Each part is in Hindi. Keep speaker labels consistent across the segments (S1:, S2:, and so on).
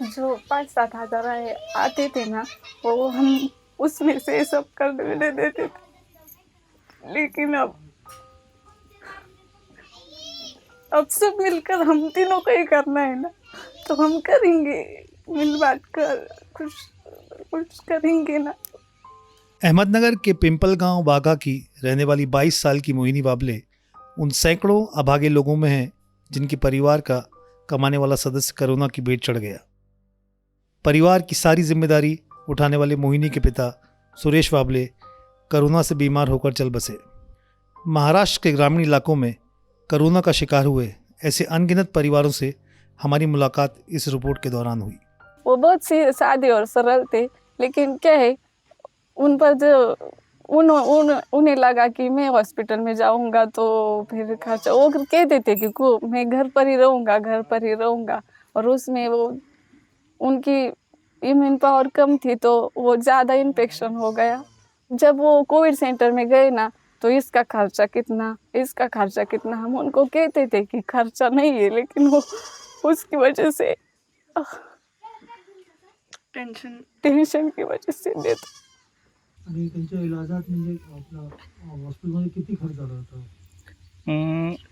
S1: जो 5-7 हज़ार आते थे ना, वो हम उसमें से सब करने देते थे। लेकिन अब सब मिलकर हम तीनों को ही करना है ना, तो हम करेंगे, मिल बांट कर कुछ कुछ करेंगे ना।
S2: अहमदनगर के पिंपल गांव बाघा की रहने वाली 22 साल की मोहिनी बाबले उन सैकड़ों अभागे लोगों में हैं जिनके परिवार का कमाने वाला सदस्य कोरोना की भेंट चढ़ गया। परिवार की सारी जिम्मेदारी उठाने वाले मोहिनी के पिता सुरेश बाबले कोरोना से बीमार होकर चल बसे। महाराष्ट्र के ग्रामीण इलाकों में कोरोना का शिकार हुए ऐसे अनगिनत परिवारों से हमारी मुलाकात इस रिपोर्ट के दौरान हुई।
S1: वो बहुत सादे और सरल थे, लेकिन क्या है, उन पर जो उन्हें लगा कि मैं हॉस्पिटल में जाऊंगा तो फिर खर्चा, वो कहते थे कि मैं घर पर ही रहूंगा। और उसमें वो उनकी इम्यून पावर कम थी, तो वो ज़्यादा इन्फेक्शन हो गया। जब वो कोविड सेंटर में गए ना, तो इसका खर्चा कितना, हम उनको कहते थे कि खर्चा नहीं है, लेकिन वो उसकी वजह से टेंशन की वजह से देते।
S3: आणि त्यांच्या इलाजात म्हणजे आपला हॉस्पिटलमध्ये किती खर्च आला होता?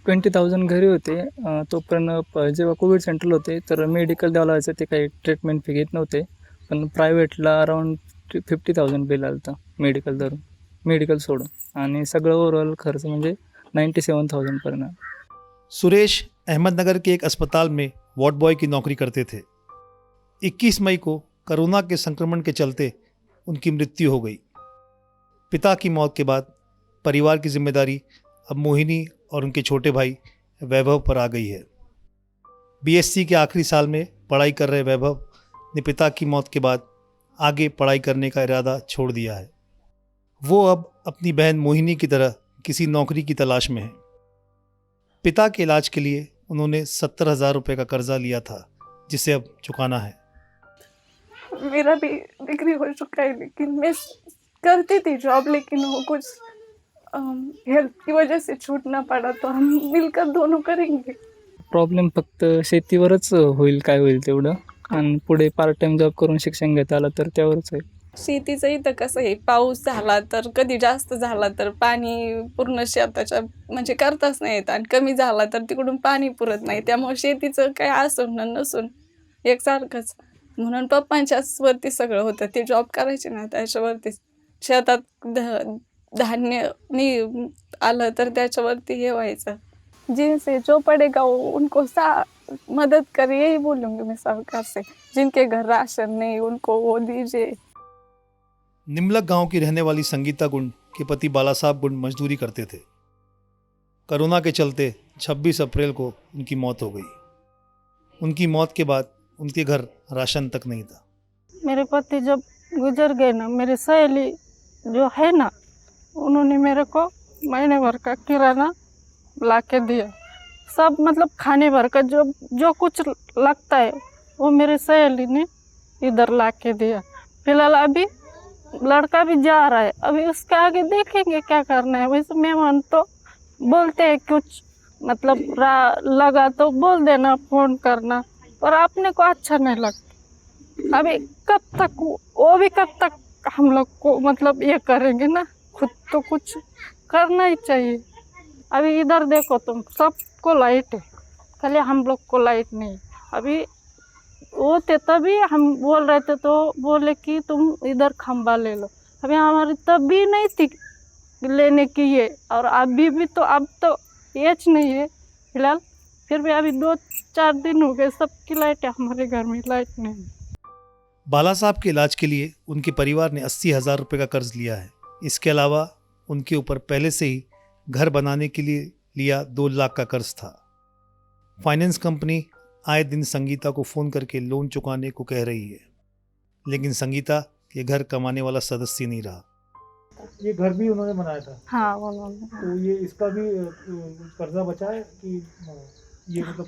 S4: 20,000 घरी होते, तोपर्यंत जेव्हा कोविड सेंटरला होते तर मेडिकल द्यावं लागायचं, ते काही ट्रीटमेंट फी घेत नव्हते. पण प्रायव्हेटला अराऊंड 50,000 बिल आलं होतं मेडिकल धरून, मेडिकल सोडून, आणि सगळं ओव्हरऑल खर्च म्हणजे 97,000
S2: सुरेश अहमदनगर के एक अस्पताल में वार्ड बॉय की नौकरी करते थे। 21 मई को कोरोना के संक्रमण के चलते उनकी मृत्यु हो गई। पिता की मौत के बाद परिवार की जिम्मेदारी अब मोहिनी और उनके छोटे भाई वैभव पर आ गई है। बीएससी के आखिरी साल में पढ़ाई कर रहे वैभव ने पिता की मौत के बाद आगे पढ़ाई करने का इरादा छोड़ दिया है। वो अब अपनी बहन मोहिनी की तरह किसी नौकरी की तलाश में है। पिता के इलाज के लिए उन्होंने 70,000 रुपये का कर्जा लिया था, जिसे अब चुकाना है।
S1: मेरा भी डिग्री हो चुका है, लेकिन मैं करती थी जॉब, लेकिन वो कुछ हेल्थ की वजह से छूटना पड़ा, तो हम मिलकर दोनों करेंगे।
S4: प्रॉब्लेम फक्त शेतीवरच होईल, काय होईल तेवढं, आणि पुढे पार्ट टाइम जॉब करून शिक्षण घेता आलं तर त्यावरच होईल.
S1: शेतीचं इथं कसं आहे, पाऊस झाला तर कधी जास्त झाला तर पाणी पूर्ण शेताच्या म्हणजे करताच नाही येत, आणि कमी झाला तर तिकडून पाणी पुरत नाही, त्यामुळे शेतीचं काय असून न नसून एकसारखंच. म्हणून पप्पांच्याच वरती सगळं होतं, ते जॉब करायचे ना, त्याच्यावरती शेतात धान्य आलं तर त्याच्यावरती हे व्हायचं। जिनसे जो पड़ेगा वो उनको मदद कर, यही बोलूँगी मैं सरकार से। जिनके घर राशन नहीं, उनको वो दीजिए।
S2: निमलक गांव की रहने वाली संगीता गुंड के पति बालासाहब गुंड मजदूरी करते थे। कोरोना के चलते 26 अप्रैल को उनकी मौत हो गई। उनकी मौत के बाद उनके घर राशन तक नहीं था।
S5: मेरे पति जब गुजर गए ना, मेरी सहेली जो है ना, उन्होंने मेरे को महीने भर का किराना ला के दिया। सब मतलब खाने भर का जो कुछ लगता है वो मेरी सहेली ने इधर ला के दिया। फिलहाल अभी लड़का भी जा रहा है, अभी उसके आगे देखेंगे क्या करना है। वैसे मेहमान तो बोलते हैं कुछ मतलब लगा तो बोल देना, फ़ोन करना, पर अपने को अच्छा नहीं लगता। अभी कब तक वो भी कब तक हम लोग को मतलब ये करेंगे ना, खुद तो कुछ करना ही चाहिए। अभी इधर देखो तुम, सबको लाइट है, खाली हम लोग को लाइट नहीं। अभी वो थे तभी हम बोल रहे थे, तो बोले कि तुम इधर खंबा ले लो। अभी हमारी तब भी नहीं थी लेने की ये, और अभी भी तो अब तो एज नहीं है फिलहाल, फिर भी अभी 2-4 दिन हो गए सबकी लाइट है, हमारे घर में लाइट नहीं।
S2: बाला साहब के इलाज के लिए उनके परिवार ने 80,000 रुपये का कर्ज लिया है। इसके अलावा उनके ऊपर पहले से ही घर बनाने के लिए लिया 2 लाख का कर्ज था। फाइनेंस कंपनी आए दिन संगीता को फ़ोन करके लोन चुकाने को कह रही है, लेकिन संगीता ये घर कमाने वाला सदस्य नहीं रहा।
S3: ये घर भी उन्होंने बनाया था?
S5: हाँ उन्होंने।
S3: तो ये इसका भी कर्जा बचा है कि ये मतलब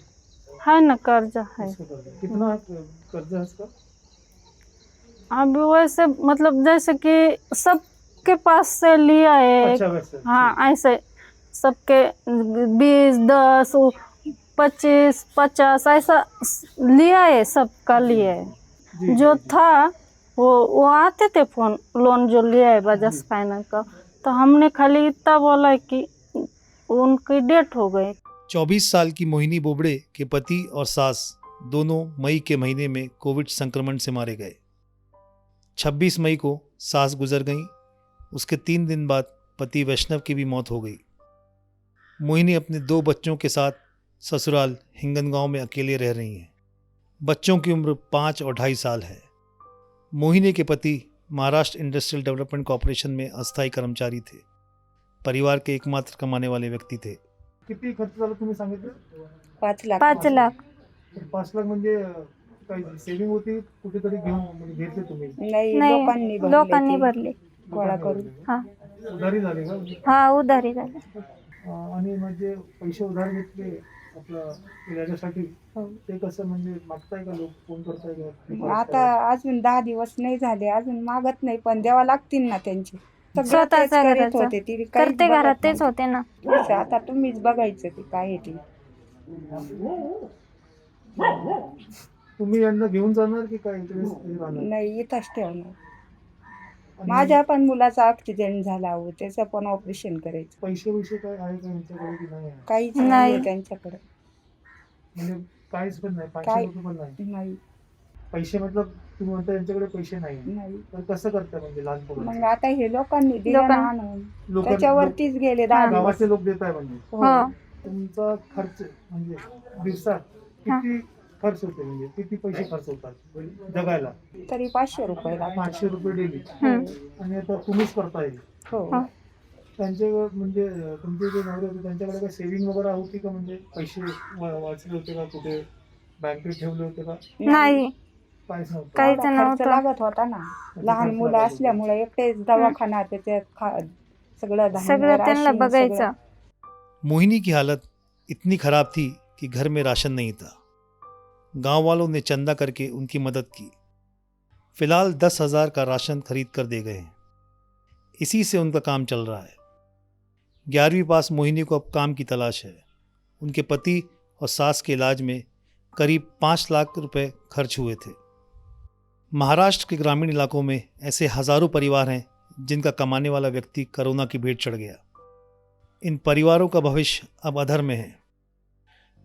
S5: है ना, कर्जा है।
S3: कितना कर्जा है इसका?
S5: अब वैसे मतलब जैसे कि सबके पास से लिया है।
S3: अच्छा, वैसे
S5: हाँ ऐसे सबके 20, 10, 25-50 ऐसा लिया है, सबका लिया है।
S3: जी,
S5: जो
S3: जी, जी।
S5: था वो आते थे फोन, लोन जो लिया है बजाज फाइनेंस का, तो हमने खाली इतना बोला कि उनकी डेथ हो गई।
S2: 24 साल की मोहिनी बोबड़े के पति और सास दोनों मई के महीने में कोविड संक्रमण से मारे गए। 26 मई को सास गुजर गईं। उसके 3 दिन बाद पति वैष्णव की भी मौत हो गई। मोहिनी अपने 2 बच्चों के साथ ससुराल हिंगनगांव में अकेले रह रही हैं। बच्चों की उम्र 5 और 2.5 साल है। मोहिनी के पति महाराष्ट्र इंडस्ट्रियल डेवलपमेंट कॉरपोरेशन में अस्थायी कर्मचारी थे। परिवार के एकमात्र कमाने वाले व्यक्ती थे।
S3: किती खर्च झाला तुम्ही सांगितलं?
S6: 5 लाख
S5: 5 लाख
S3: तर 5 लाख म्हणजे काही सेव्हिंग होती कुठेतरी घेऊन म्हणजे घेतले तुम्ही?
S6: नाही
S5: नाही, लोकांनी भरले।
S6: गोळा करून
S5: हा
S3: उधारी झाली का?
S5: हा, उधारी झाली।
S3: आणि म्हणजे पैसे उधार घेतले आपलं इलाजासाठी, ते कसं म्हणजे मागताय का लोक, फोन करताय का?
S6: आता अजून 10 दिवस नाही झाले, अजून मागत नाही, पण द्यावा लागतील ना त्यांचे. सगळं तेच
S5: स्वतःच्या
S6: करीत
S5: घराचं
S6: होते, ती काहीच
S5: करते,
S6: बघत
S5: घरात तेच
S6: नव्हती.
S5: होते ना।
S6: असं आता तुम्हीच बघायचं ते काय आहे ते.
S3: तुम्ही यांना घेऊन जाणार की काय इकडे राहणार?
S6: नाही इथंच ठेवणार.
S3: आणि
S6: माझ्या पण मुलाचा ऍक्सिडेंट झाला हो, त्याचं पण ऑपरेशन करायचं.
S3: पैसे काय आहे का यांच्याकडे की नाही आहे?
S6: काहीच
S5: नाही.
S6: नाही त्यांच्याकडे.
S3: म्हणजे काहीच पण नाही, 500
S6: काय?
S3: रुपये पण नाही.
S6: नाही
S3: पैसे मतलब तुम्ही म्हणता यांच्याकडे पैसे नाही,
S6: नाही.
S3: तर कसं करता म्हणजे लहान पोरं?
S6: मग आता हे लोकांनी दिलं ना
S5: लोकांनी-
S6: आणून,
S3: लोक
S6: त्याच्यावरतीच गेले 10 दिवस.
S3: गावाचे लोक देत आहे म्हणजे
S5: हो,
S3: तुमचा खर्च म्हणजे दिवसात किती खर्च होते, म्हणजे किती पैसे खर्च होतात जगायला?
S6: तरी 500 रुपये लागतात.
S3: 500 रुपये डेली.
S5: हम्म।
S3: आणि आता तुम्हीच करताय
S6: हो
S5: हा.
S3: त्यांचे म्हणजे तुमचे जे नवरे होते त्यांच्याकडे काही सेव्हिंग वगैरे होती का, म्हणजे पैसे वाचले होते का, कुठे बँकेत ठेवले होते का?
S5: नाही,
S3: काहीच नव्हतं.
S5: काहीच
S6: एवढा खर्च
S5: नव्हतं।
S6: लागत होता ना, लहान मुलं असल्यामुळे एकटेच दवाखाना, त्याच्यात सगळं धान्य,
S5: सगळं त्यांना
S6: राशन,
S5: बघायचं।
S6: सगळं.
S2: मोहिनी की हालत इतनी खराब थी कि घर में राशन नहीं था। गांव वालों ने चंदा करके उनकी मदद की। फिलहाल 10,000 का राशन खरीद कर दे गए हैं। इसी से उनका काम चल रहा है। 11वीं पास मोहिनी को अब काम की तलाश है। उनके पति और सास के इलाज में करीब 5 लाख रुपए खर्च हुए थे। महाराष्ट्र के ग्रामीण इलाकों में ऐसे हजारों परिवार हैं जिनका कमाने वाला व्यक्ति कोरोना की भेंट चढ़ गया। इन परिवारों का भविष्य अब अधर में है।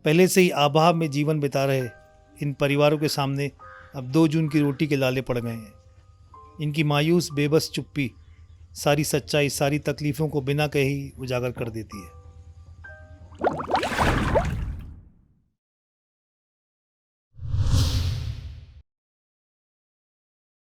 S2: पहले से ही अभाव में जीवन बिता रहे इन परिवारों के सामने अब 2 जून की रोटी के लाले पड़ गए हैं। इनकी मायूस बेबस चुप्पी सारी सच्चाई, सारी तकलीफ़ों को बिना कहे ही उजागर कर देती है।